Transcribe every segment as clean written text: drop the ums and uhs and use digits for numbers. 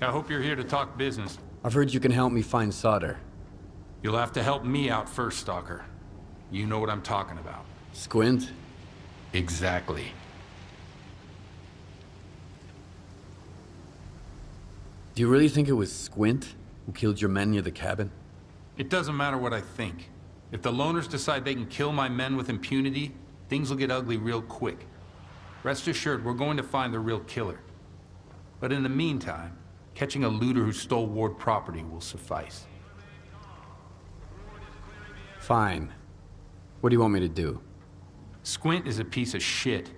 I hope you're here to talk business. I've heard you can help me find solder. You'll have to help me out first, Stalker. You know what I'm talking about. Squint? Exactly. Do you really think it was Squint who killed your men near the cabin? It doesn't matter what I think. If the loners decide they can kill my men with impunity, things will get ugly real quick. Rest assured, we're going to find the real killer. But in the meantime, catching a looter who stole Ward property will suffice. Fine. What do you want me to do? Squint is a piece of shit,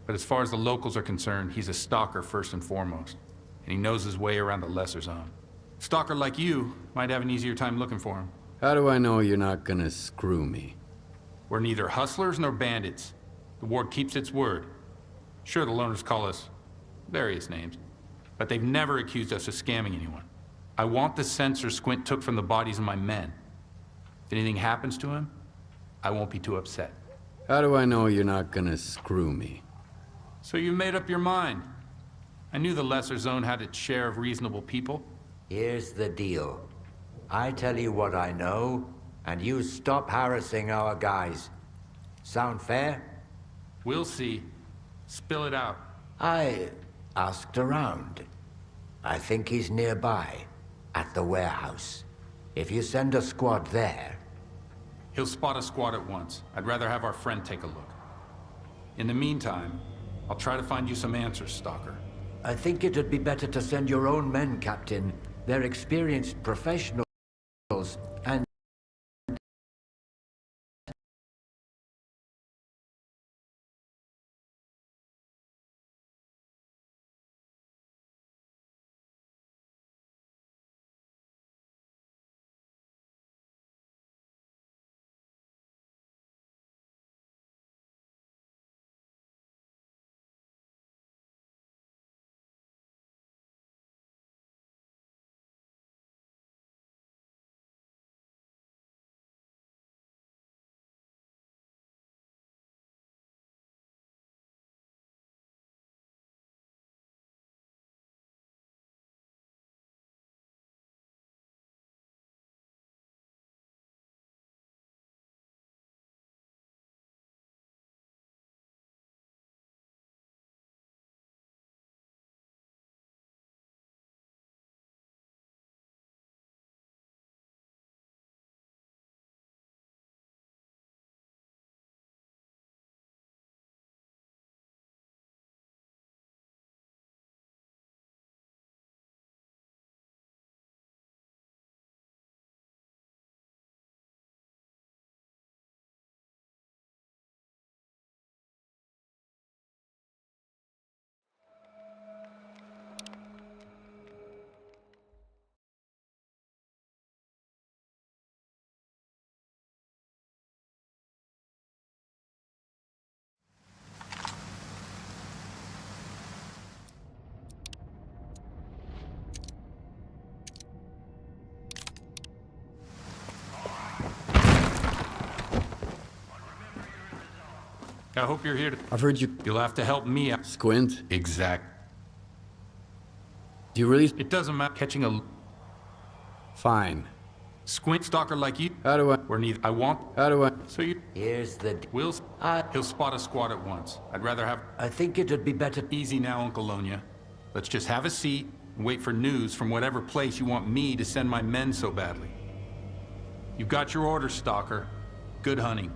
but as far as the locals are concerned, he's a stalker first and foremost. And he knows his way around the lesser zone. A stalker like you might have an easier time looking for him. How do I know you're not gonna screw me? We're neither hustlers nor bandits. The Ward keeps its word. Sure, the loners call us various names, but they've never accused us of scamming anyone. I want the sensor Squint took from the bodies of my men. If anything happens to him, I won't be too upset. How do I know you're not gonna screw me? So you made up your mind. I knew the lesser zone had its share of reasonable people. Here's the deal. I tell you what I know, and you stop harassing our guys. Sound fair? We'll see. Spill it out. I asked around. I think he's nearby, at the warehouse. If you send a squad there... He'll spot a squad at once. I'd rather have our friend take a look. In the meantime, I'll try to find you some answers, Stalker. I think it'd be better to send your own men, Captain. They're experienced professionals, and... I hope you're here to... I've heard you... You'll have to help me out. Squint? Exact. Do you really... It doesn't matter. Catching a... Fine. Squint stalker like you... How do I... We're neither... I want... How do I... So you... Here's the... Will... He'll spot a squad at once. I'd rather have... I think it'd be better... Easy now, Uncle Lonia. Let's just have a seat and wait for news from whatever place you want me to send my men so badly. You've got your orders, Stalker. Good hunting.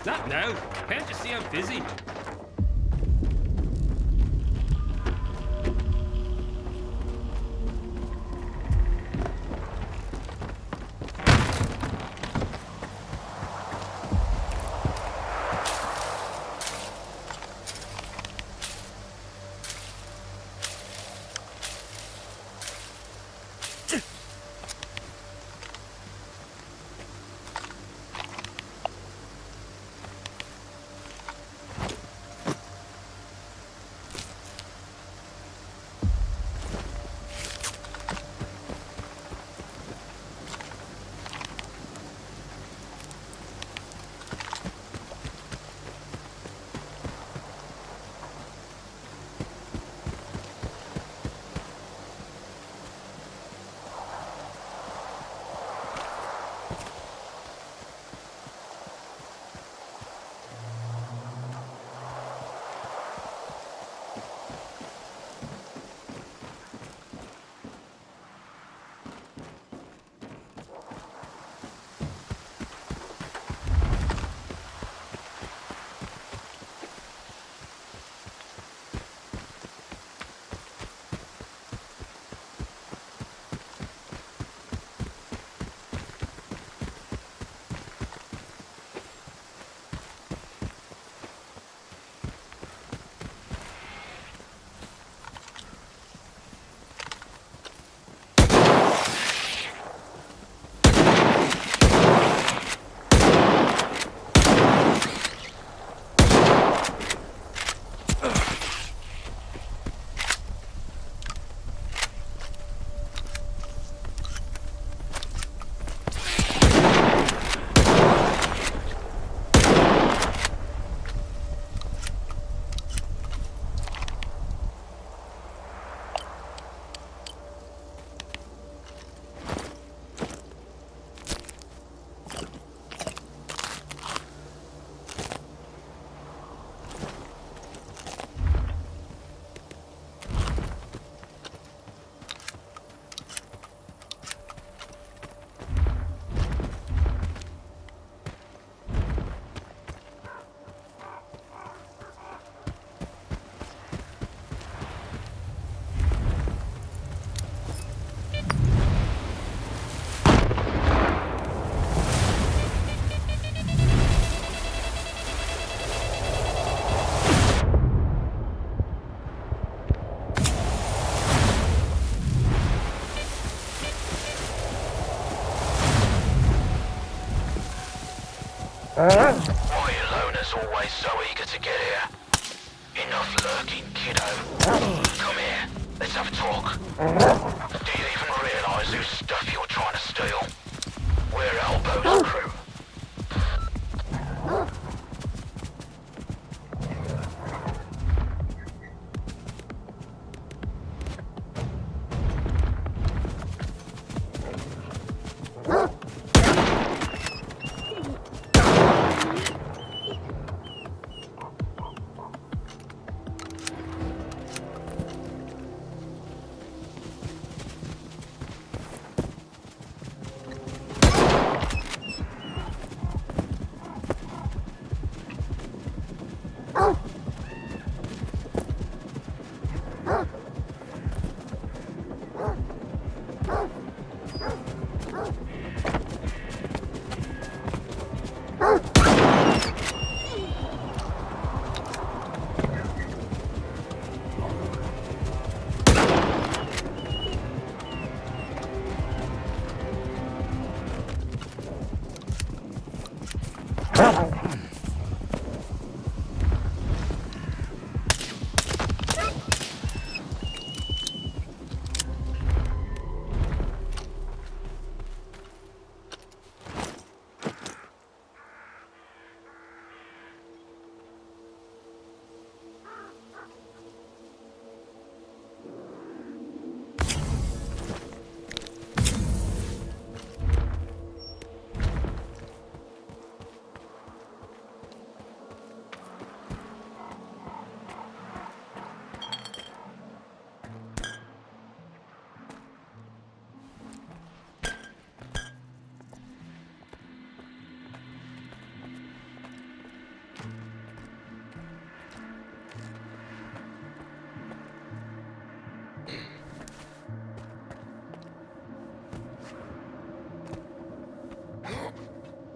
Not now. Can't you see I'm busy? Why are you loners always so eager to get here? Enough lurking, kiddo. Come here, let's have a talk. Do you even realize whose stuff you're trying to steal? We're Elbow's crew.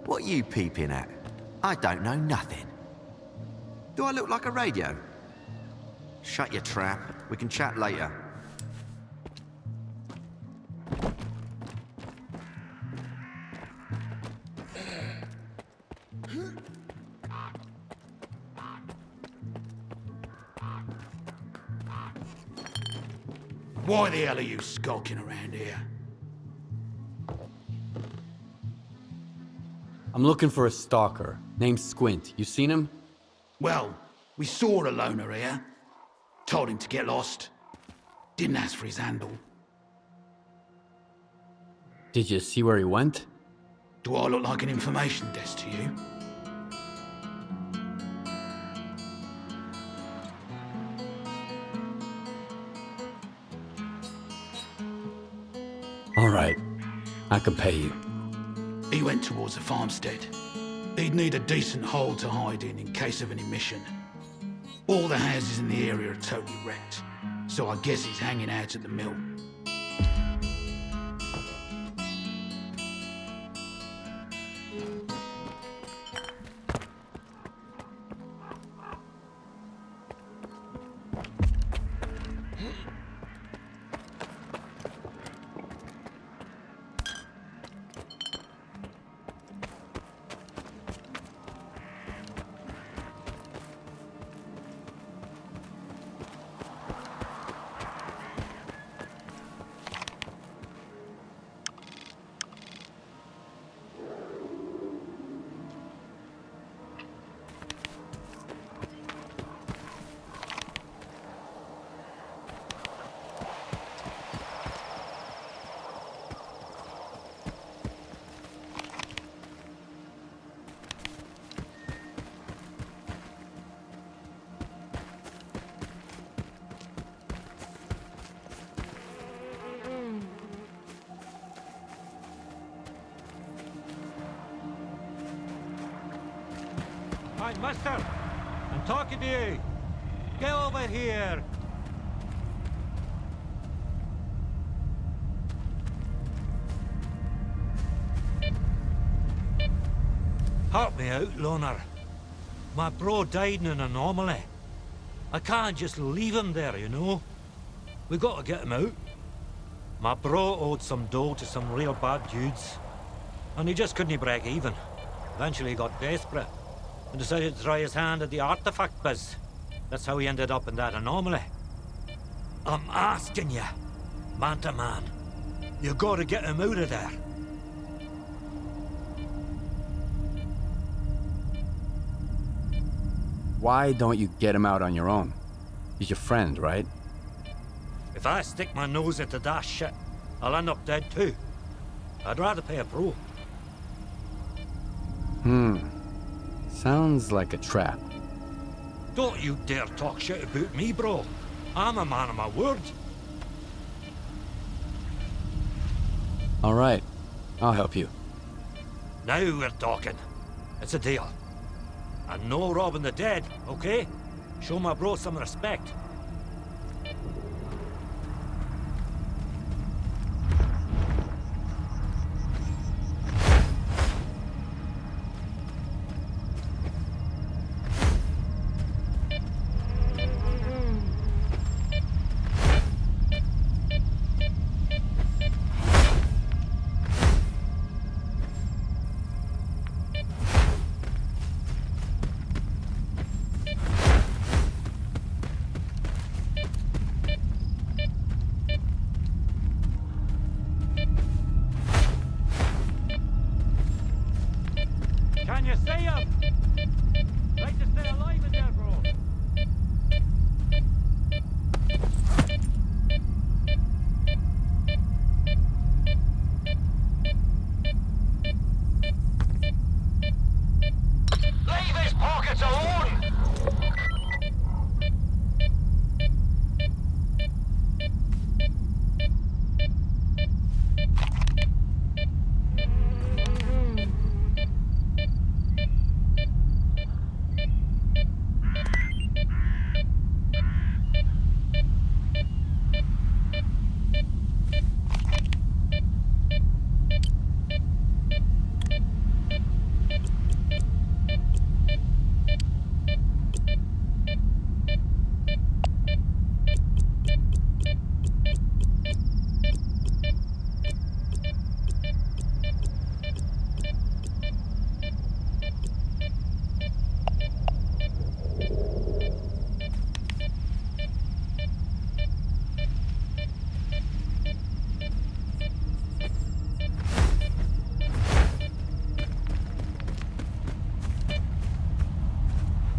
What are you peeping at? I don't know nothing. Do I look like a radio? Shut your trap. We can chat later. Why the hell are you skulking around here? I'm looking for a stalker named Squint. You seen him? Well, we saw a loner here. Told him to get lost. Didn't ask for his handle. Did you see where he went? Do I look like an information desk to you? All right, I can pay you. He went towards the farmstead. He'd need a decent hole to hide in case of an emission. All the houses in the area are totally wrecked, so I guess he's hanging out at the mill. Hi, Master! I'm talking to you! Get over here! Help me out, loner. My bro died in an anomaly. I can't just leave him there, you know? We gotta get him out. My bro owed some dough to some real bad dudes, and he just couldn't break even. Eventually he got desperate and decided to try his hand at the artifact biz. That's how he ended up in that anomaly. I'm asking you, man to man. You gotta get him out of there. Why don't you get him out on your own? He's your friend, right? If I stick my nose into that shit, I'll end up dead too. I'd rather pay a pro. Sounds like a trap. Don't you dare talk shit about me, bro. I'm a man of my word. All right, I'll help you. Now we're talking. It's a deal. And no robbing the dead, okay? Show my bro some respect. Can you see him? Like to stay alive in there, bro. Leave his pockets alone!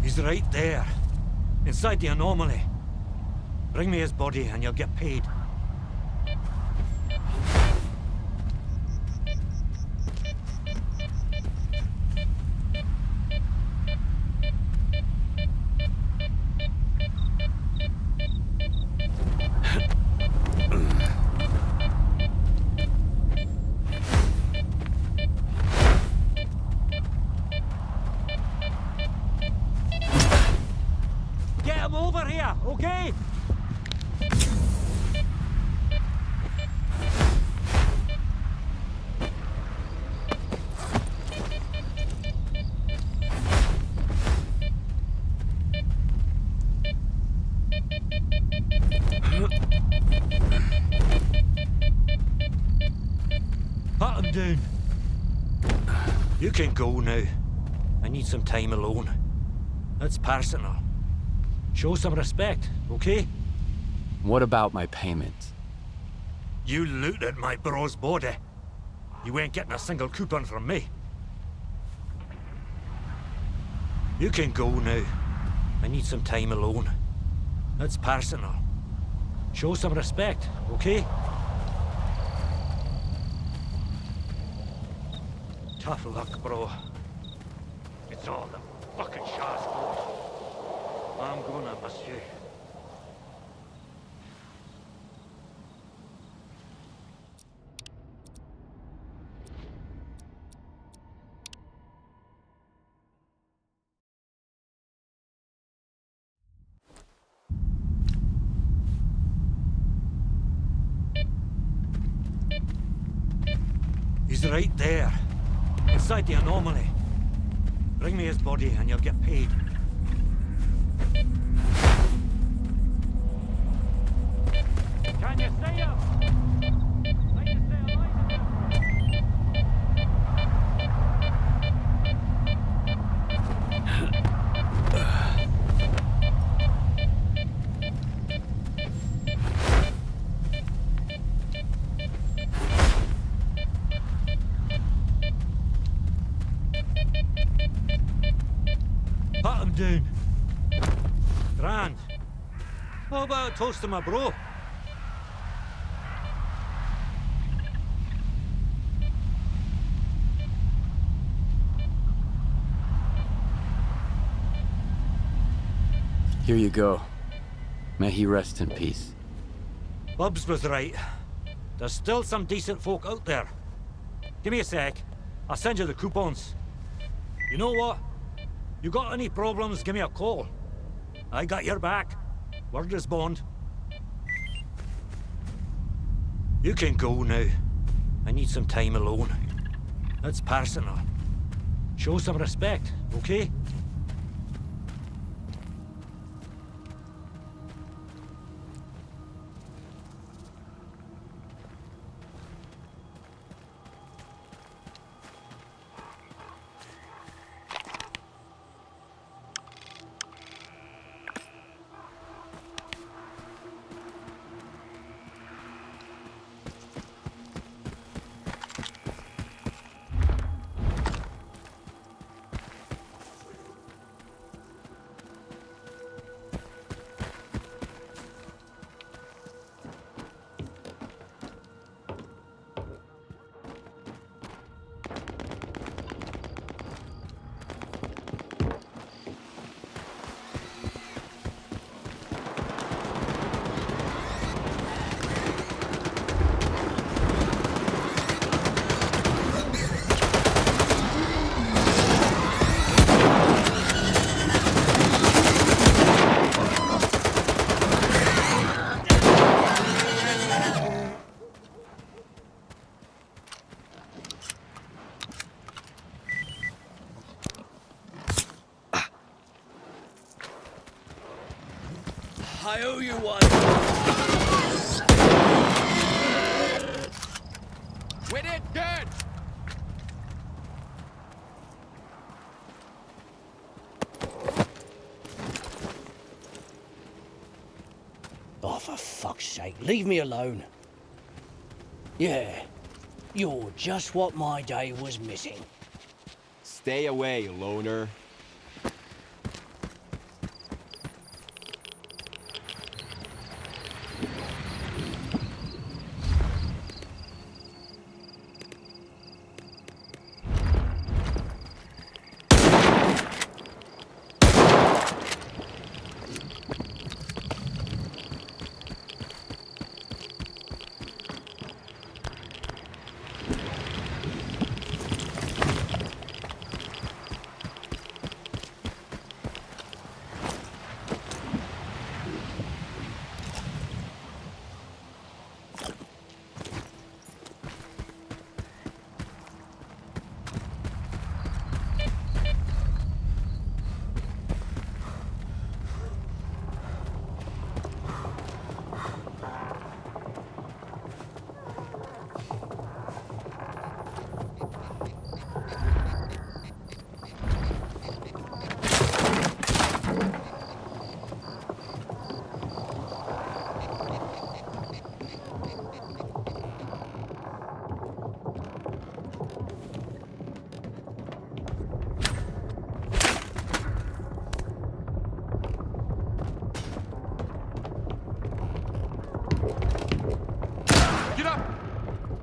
He's right there, inside the anomaly. Bring me his body and you'll get paid. Get him over here, okay? Pat him down. You can go now. I need some time alone. That's personal. Show some respect, okay? What about my payment? You looted my bro's body. You ain't getting a single coupon from me. You can go now. I need some time alone. That's personal. Show some respect, okay? Tough luck, bro. It's all the fucking shot's fault. I'm gonna miss you. He's right there, inside the anomaly. Bring me his body and you'll get paid. Can you see him? Like to stay alive in there, bro. toast to my bro. Here you go. May he rest in peace. Bubs was right. There's still some decent folk out there. Give me a sec. I'll send you the coupons. You know what? You got any problems, give me a call. I got your back. Word is bond. You can go now. I need some time alone. That's personal. Show some respect, okay? I owe you one. With it, good! Oh, for fuck's sake, leave me alone. Yeah, you're just what my day was missing. Stay away, loner.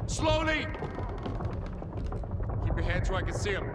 Slowly! Keep your hands where I can see them.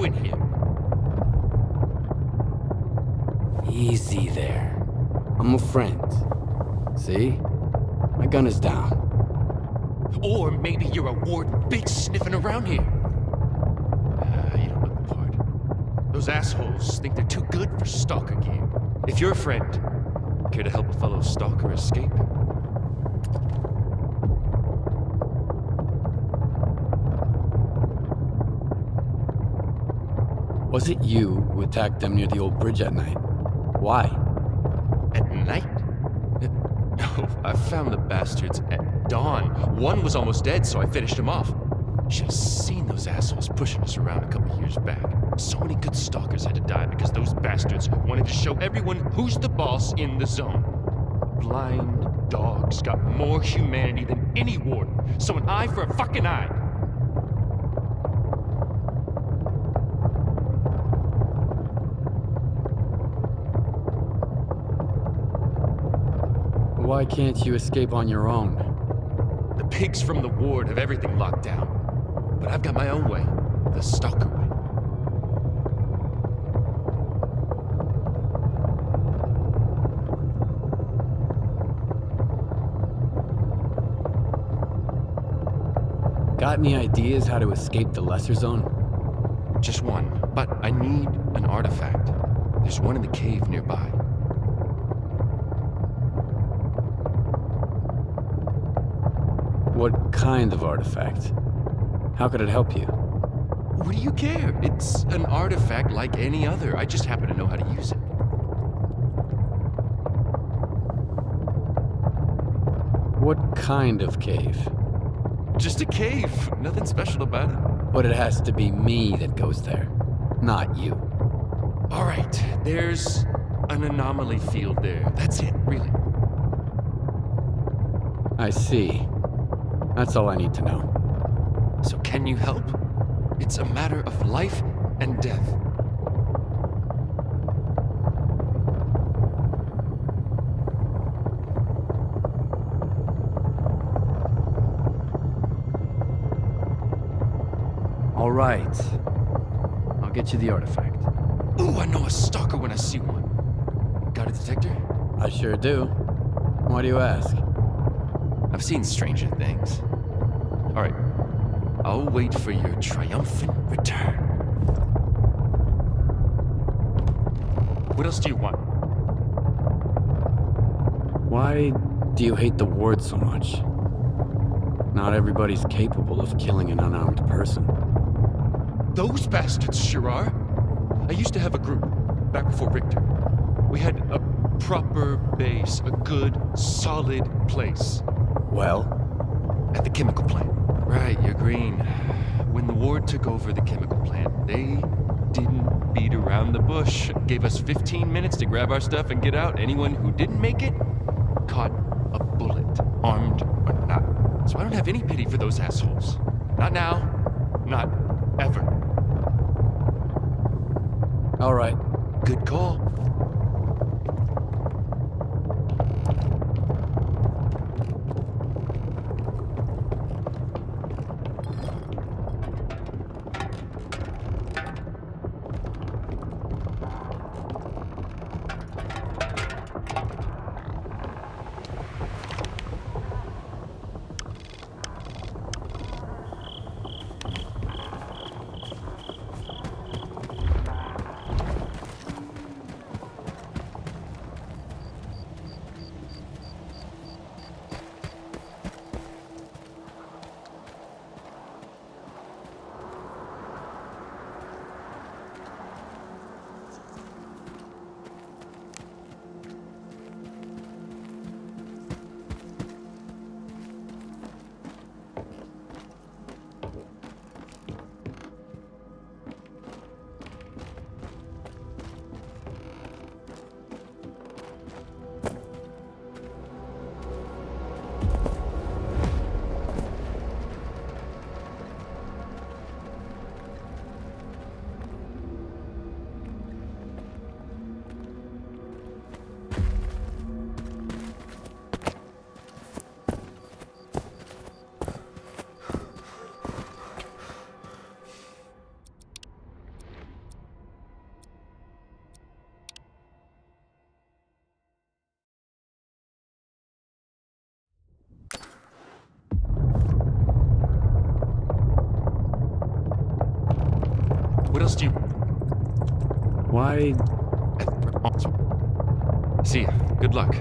doing here? Easy there. I'm a friend. See? My gun is down. Or maybe you're a warden bitch sniffing around here. You don't look the part. Those assholes think they're too good for stalker gear. If you're a friend, care to help a fellow stalker escape? Was it you who attacked them near the old bridge at night? Why? At night? No, I found the bastards at dawn. One was almost dead, so I finished him off. Should have seen those assholes pushing us around a couple years back. So many good stalkers had to die because those bastards wanted to show everyone who's the boss in the zone. Blind dogs got more humanity than any warden, so an eye for a fucking eye. Why can't you escape on your own? The pigs from the ward have everything locked down. But I've got my own way, the stalker way. Got any ideas how to escape the lesser zone? Just one, but I need an artifact. There's one in the cave nearby. What kind of artifact? How could it help you? What do you care? It's an artifact like any other. I just happen to know how to use it. What kind of cave? Just a cave. Nothing special about it. But it has to be me that goes there, not you. All right, there's an anomaly field there. That's it, really. I see. That's all I need to know. So can you help? It's a matter of life and death. All right. I'll get you the artifact. Ooh, I know a stalker when I see one. Got a detector? I sure do. Why do you ask? I've seen stranger things. All right. I'll wait for your triumphant return. What else do you want? Why do you hate the ward so much? Not everybody's capable of killing an unarmed person. Those bastards sure are. I used to have a group, back before Richter. We had a proper base, a good, solid place. Well? At the chemical plant. Right, you're green. When the ward took over the chemical plant, they didn't beat around the bush. Gave us 15 minutes to grab our stuff and get out. Anyone who didn't make it caught a bullet, armed or not. So I don't have any pity for those assholes. Not now, not ever. All right. Good call. What else do you... Why? See ya. Good luck.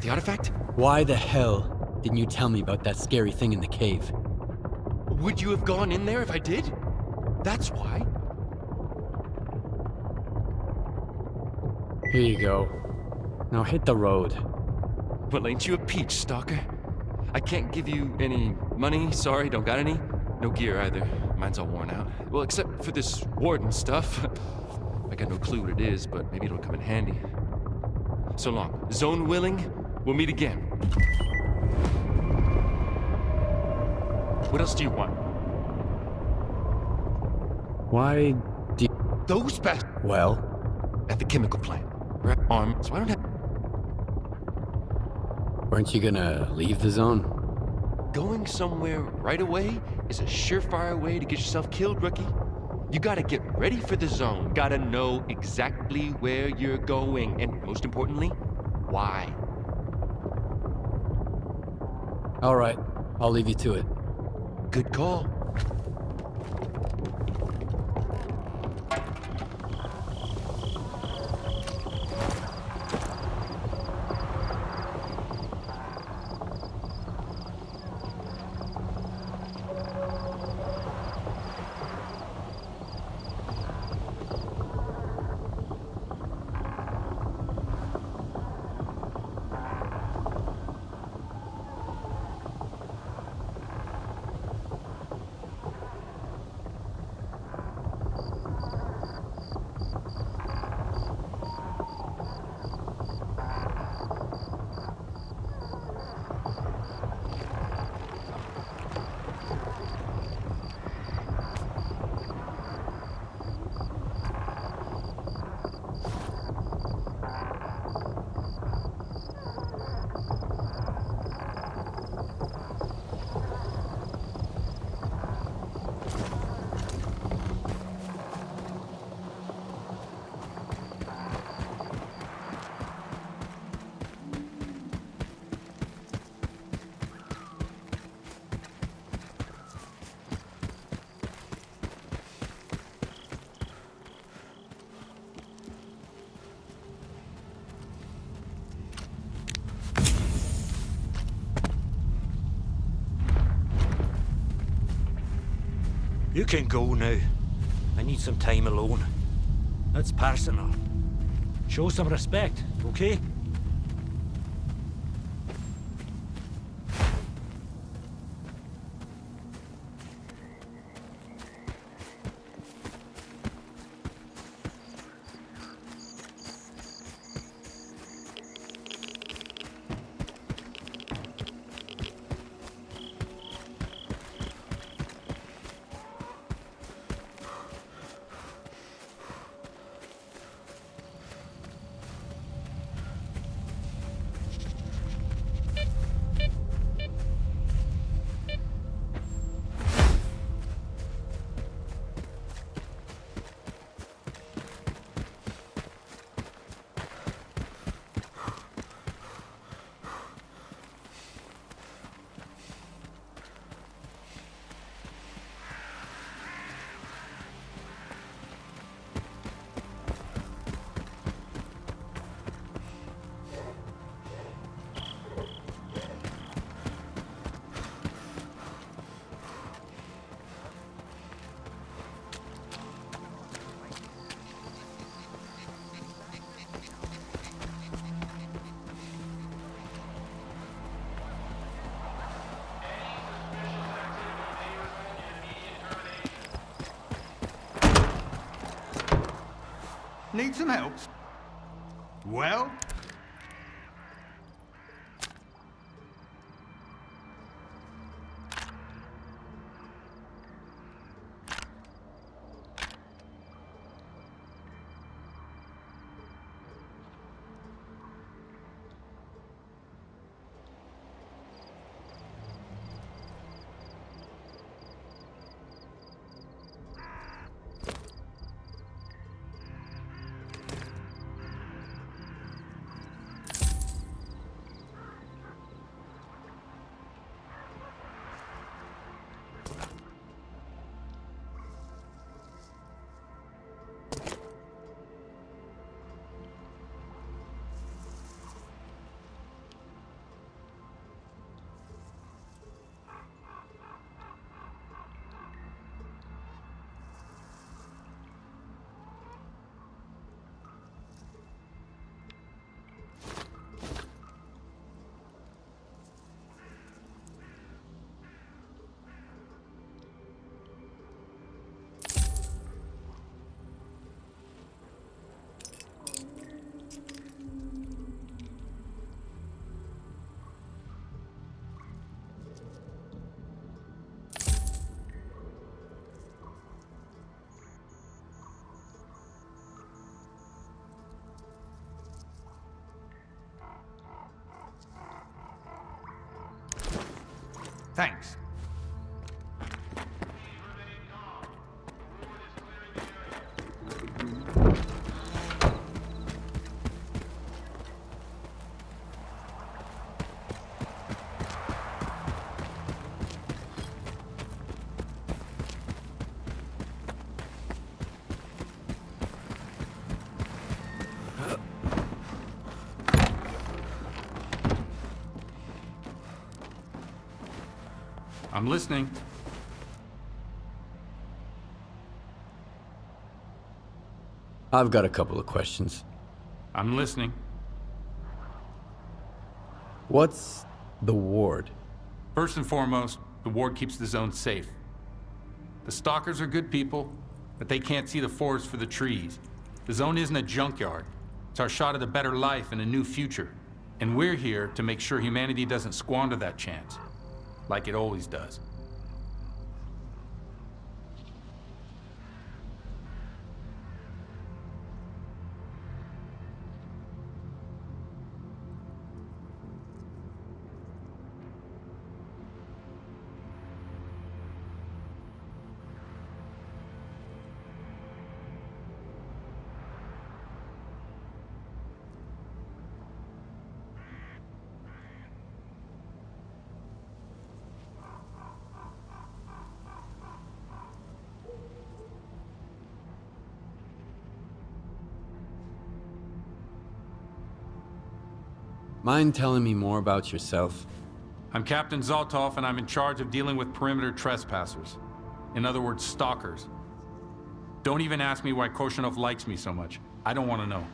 the artifact? Why the hell didn't you tell me about that scary thing in the cave? Would you have gone in there if I did? That's why. Here you go. Now hit the road. Well, ain't you a peach, Stalker? I can't give you any money, sorry, don't got any. No gear either, mine's all worn out. Well, except for this warden stuff. I got no clue what it is, but maybe it'll come in handy. So long. Zone willing, we'll meet again. What else do you want? Why do you... Those bastards Well, at the chemical plant. We're armed, so I don't have... weren't you gonna leave the zone? Going somewhere right away is a surefire way to get yourself killed, rookie. You gotta get ready for the zone. Gotta know exactly where you're going. And most importantly, why. All right, I'll leave you to it. Good call. You can go now. I need some time alone. That's personal. Show some respect, okay? Need some help? Well? Thanks. I'm listening. I've got a couple of questions. I'm listening. What's the ward? First and foremost, the ward keeps the zone safe. The stalkers are good people, but they can't see the forest for the trees. The zone isn't a junkyard. It's our shot at a better life and a new future. And we're here to make sure humanity doesn't squander that chance, like it always does. Mind telling me more about yourself? I'm Captain Zoltov, and I'm in charge of dealing with perimeter trespassers. In other words, stalkers. Don't even ask me why Korshunov likes me so much. I don't want to know.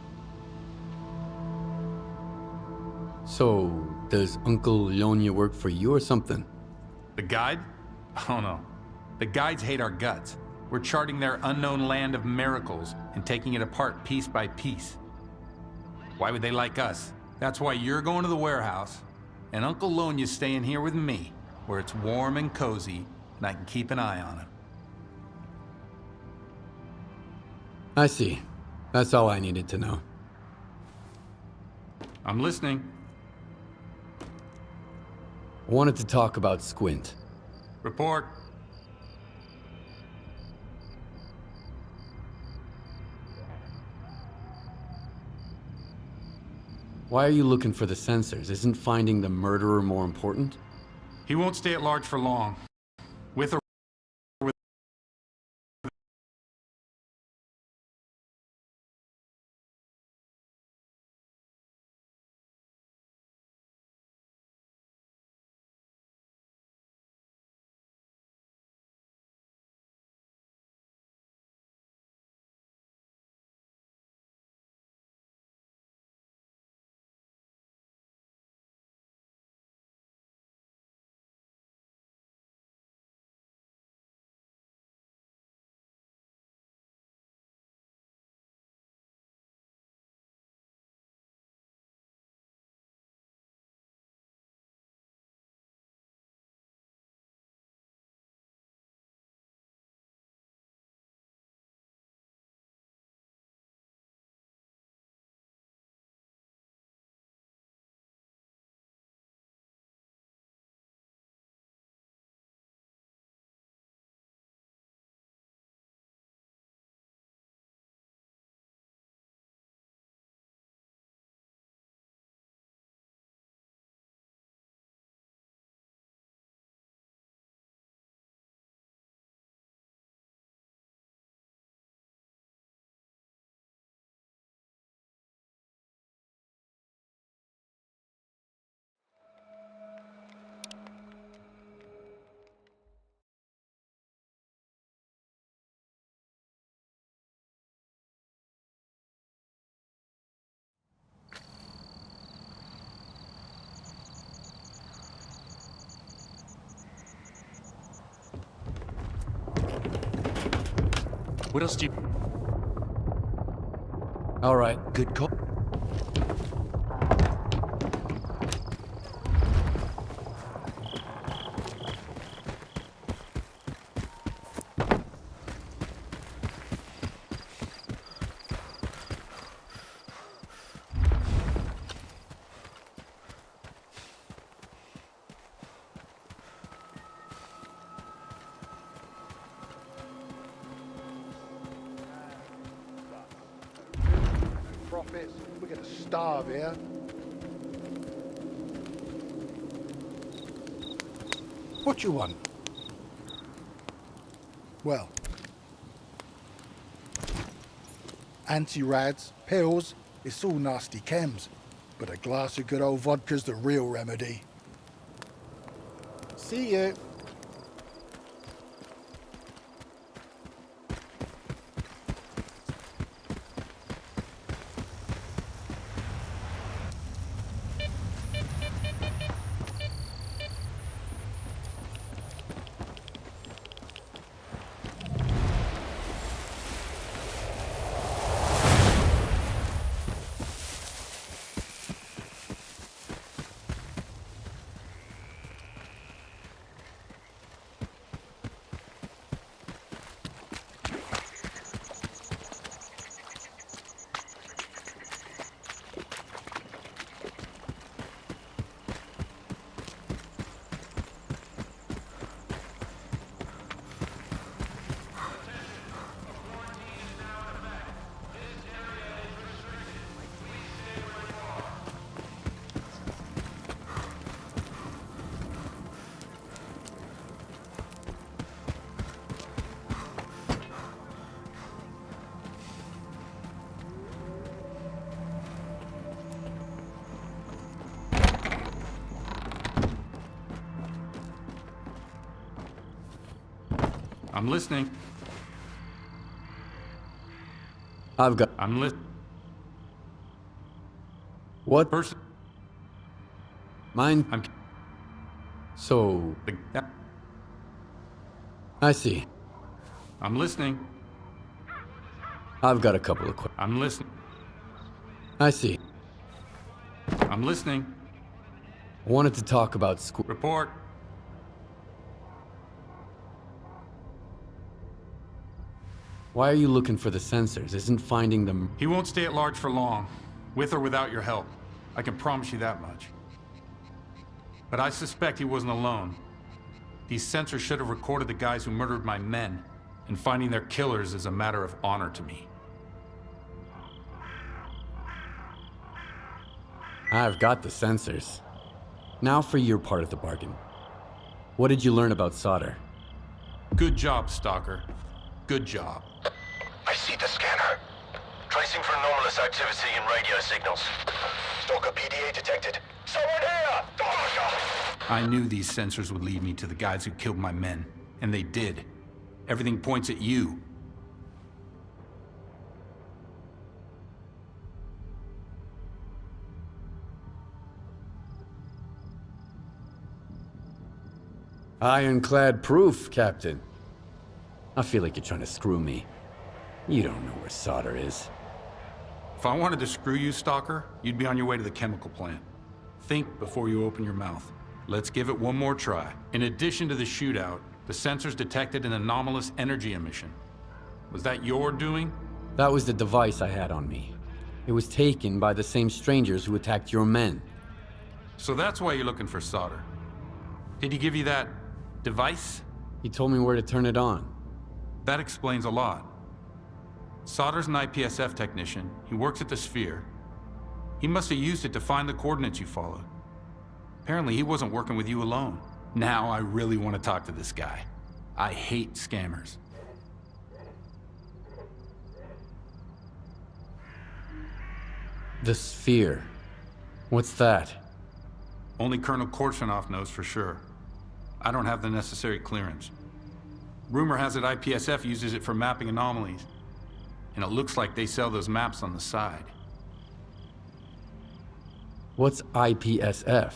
So, does Uncle Lyonya work for you or something? The guide? Oh no. The guides hate our guts. We're charting their unknown land of miracles and taking it apart piece by piece. Why would they like us? That's why you're going to the warehouse, and Uncle Lonya's staying here with me, where it's warm and cozy, and I can keep an eye on him. I see. That's all I needed to know. I'm listening. I wanted to talk about Squint. Report. Why are you looking for the sensors? Isn't finding the murderer more important? He won't stay at large for long. With or with... What else do you... All right. Good call. bits. We're gonna starve here. What you want? Well, anti-rads, pills, it's all nasty chems. But a glass of good old vodka's the real remedy. See you. I'm listening. I'm listening. What? Person. Mine? I'm... So... Yeah. I see. I'm listening. I've got a couple of questions. I'm listening. I see. I'm listening. I wanted to talk about Report. Why are you looking for the sensors? Isn't finding them... He won't stay at large for long, with or without your help. I can promise you that much. But I suspect he wasn't alone. These sensors should have recorded the guys who murdered my men, and finding their killers is a matter of honor to me. I've got the sensors. Now for your part of the bargain. What did you learn about solder? Good job, Stalker. Good job. I see the scanner. Tracing for anomalous activity in radio signals. Stalker PDA detected. Someone here! I knew these sensors would lead me to the guys who killed my men, and they did. Everything points at you. Ironclad proof, Captain. I feel like you're trying to screw me. You don't know where solder is. If I wanted to screw you, Stalker, you'd be on your way to the chemical plant. Think before you open your mouth. Let's give it one more try. In addition to the shootout, the sensors detected an anomalous energy emission. Was that your doing? That was the device I had on me. It was taken by the same strangers who attacked your men. So that's why you're looking for solder. Did he give you that device? He told me where to turn it on. That explains a lot. Solder's an IPSF technician. He works at the Sphere. He must have used it to find the coordinates you followed. Apparently, he wasn't working with you alone. Now I really want to talk to this guy. I hate scammers. The Sphere. What's that? Only Colonel Korshunov knows for sure. I don't have the necessary clearance. Rumor has it IPSF uses it for mapping anomalies. And it looks like they sell those maps on the side. What's IPSF?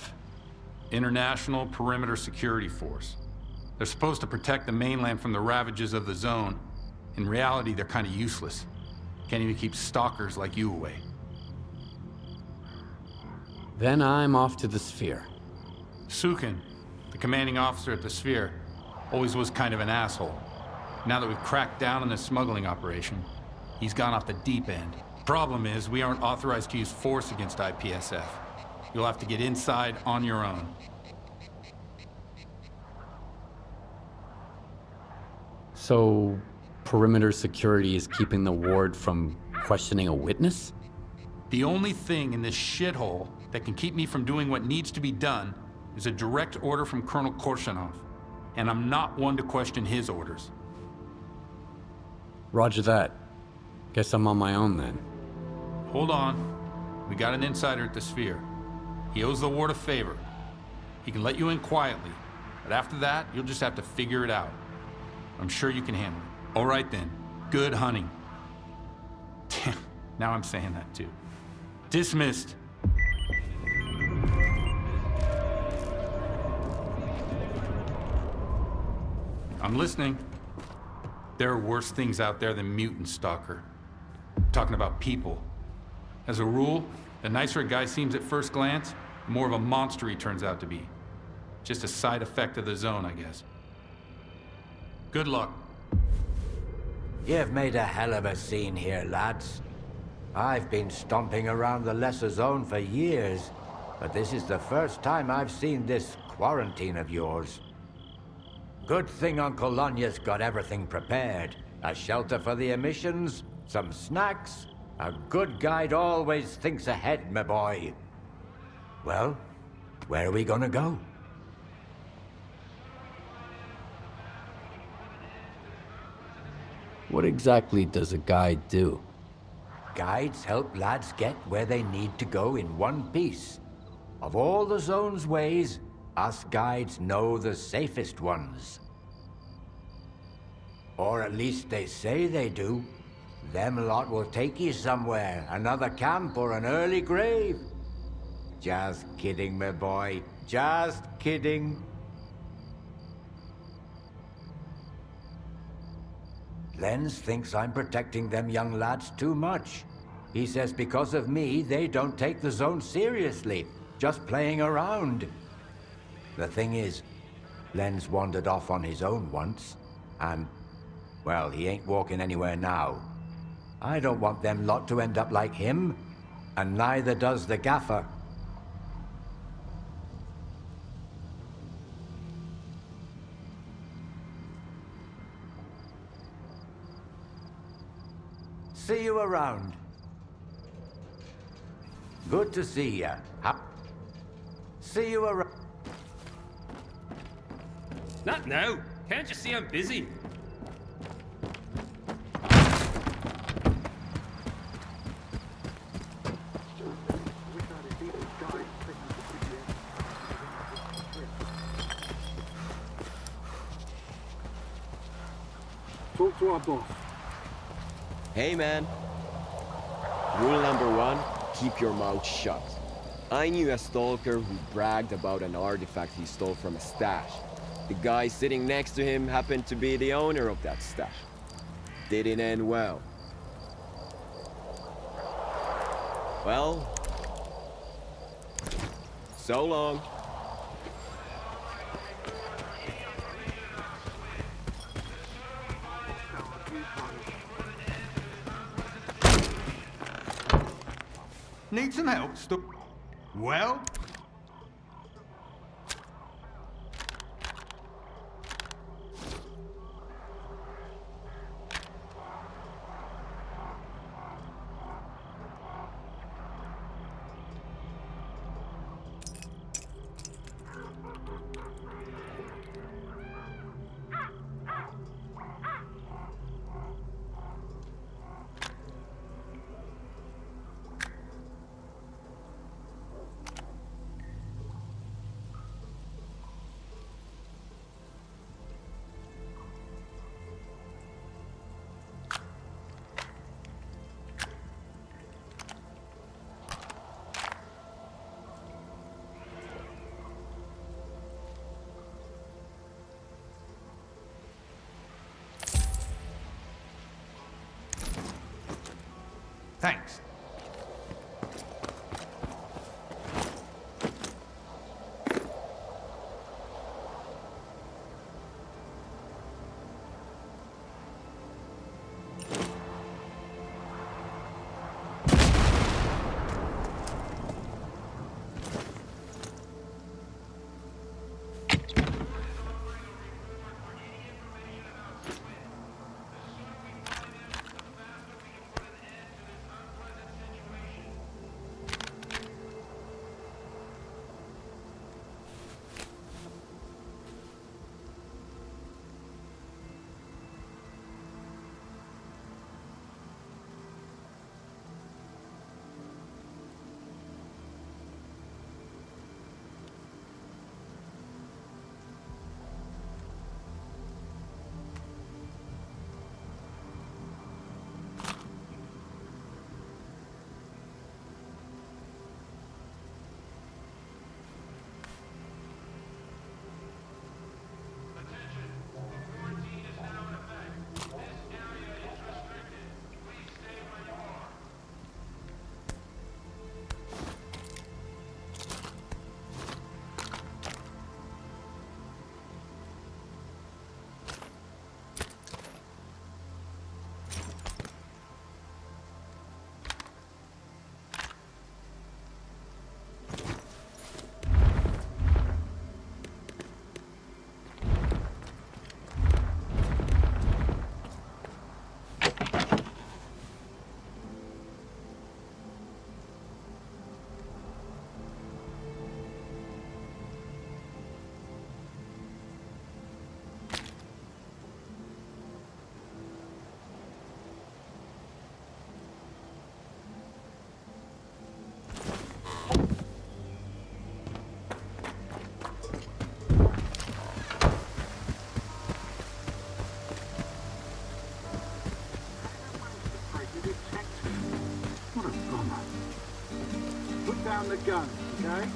International Perimeter Security Force. They're supposed to protect the mainland from the ravages of the zone. In reality, they're kind of useless. Can't even keep stalkers like you away. Then I'm off to the Sphere. Sukin, the commanding officer at the Sphere, always was kind of an asshole. Now that we've cracked down on this smuggling operation, he's gone off the deep end. Problem is, we aren't authorized to use force against IPSF. You'll have to get inside on your own. So, perimeter security is keeping the ward from questioning a witness? The only thing in this shithole that can keep me from doing what needs to be done is a direct order from Colonel Korshunov. And I'm not one to question his orders. Roger that. Guess I'm on my own then. Hold on. We got an insider at the Sphere. He owes the ward a favor. He can let you in quietly, but after that, you'll just have to figure it out. I'm sure you can handle it. All right then. Good hunting. Damn, now I'm saying that too. Dismissed. I'm listening. There are worse things out there than mutants, Stalker. I'm talking about people. As a rule, the nicer a guy seems at first glance, the more of a monster he turns out to be. Just a side effect of the zone, I guess. Good luck. You've made a hell of a scene here, lads. I've been stomping around the lesser zone for years, but this is the first time I've seen this quarantine of yours. Good thing Uncle Lonya's got everything prepared. A shelter for the emissions, some snacks. A good guide always thinks ahead, my boy. Well, where are we gonna go? What exactly does a guide do? Guides help lads get where they need to go in one piece. Of all the zone's ways, us guides know the safest ones. Or at least they say they do. Them lot will take you somewhere, another camp or an early grave. Just kidding, my boy. Just kidding. Lenz thinks I'm protecting them young lads too much. He says because of me, they don't take the zone seriously, just playing around. The thing is, Lenz wandered off on his own once, and, well, he ain't walking anywhere now. I don't want them lot to end up like him, and neither does the gaffer. See you around. Good to see ya. See you around. Not now. Can't you see I'm busy? Talk to our boss. Hey, man. Rule number 1, keep your mouth shut. I knew a stalker who bragged about an artifact he stole from a stash. The guy sitting next to him happened to be the owner of that stash. Didn't end well. Well, so long. Need some help, Well? Thanks. down the gun, okay?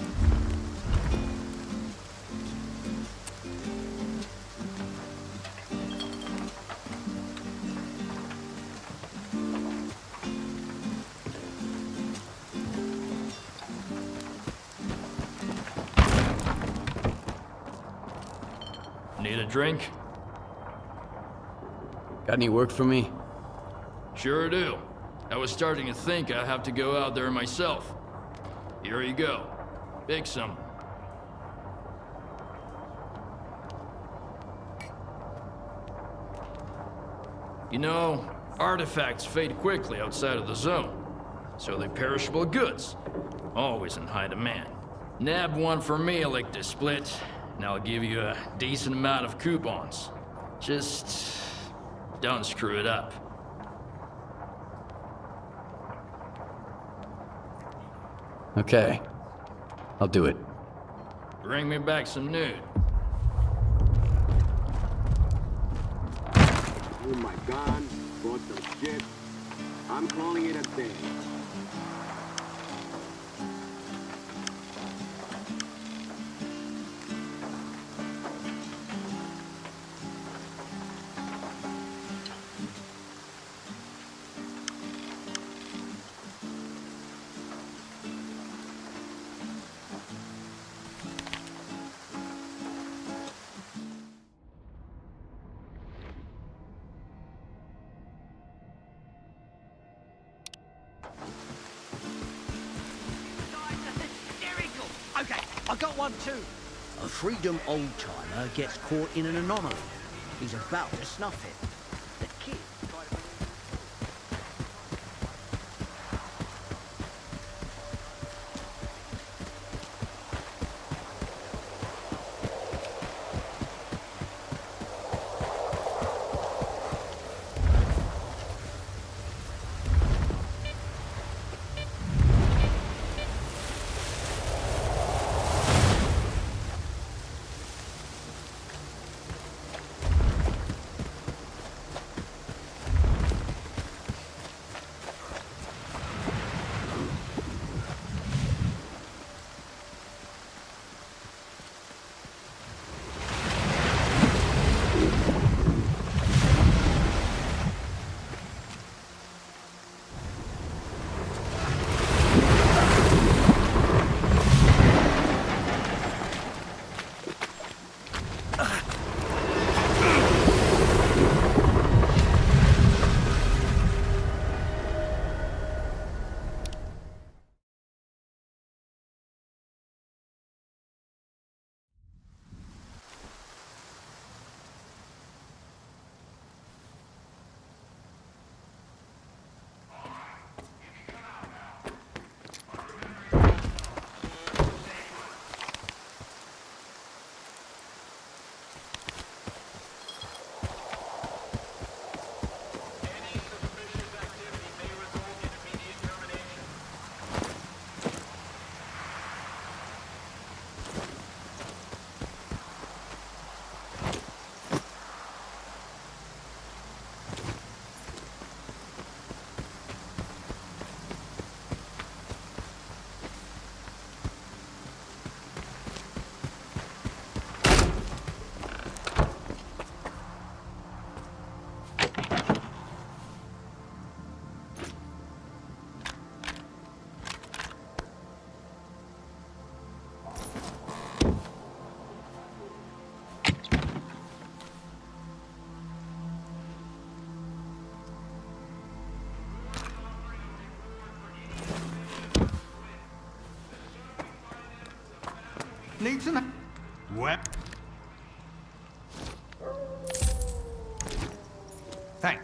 Need a drink? Got any work for me? Sure do. I was starting to think I'd have to go out there myself. Here you go. Pick some. You know, artifacts fade quickly outside of the zone. So they perishable goods. Always in high demand. Nab one for me, I like to split, and I'll give you a decent amount of coupons. Just don't screw it up. Okay. I'll do it. Bring me back some nude. Oh my god, bought some shit. I'm calling it a day. Okay, I got one too. A Freedom old-timer gets caught in an anomaly. He's about to snuff it. The kid... Need some... What? Thanks.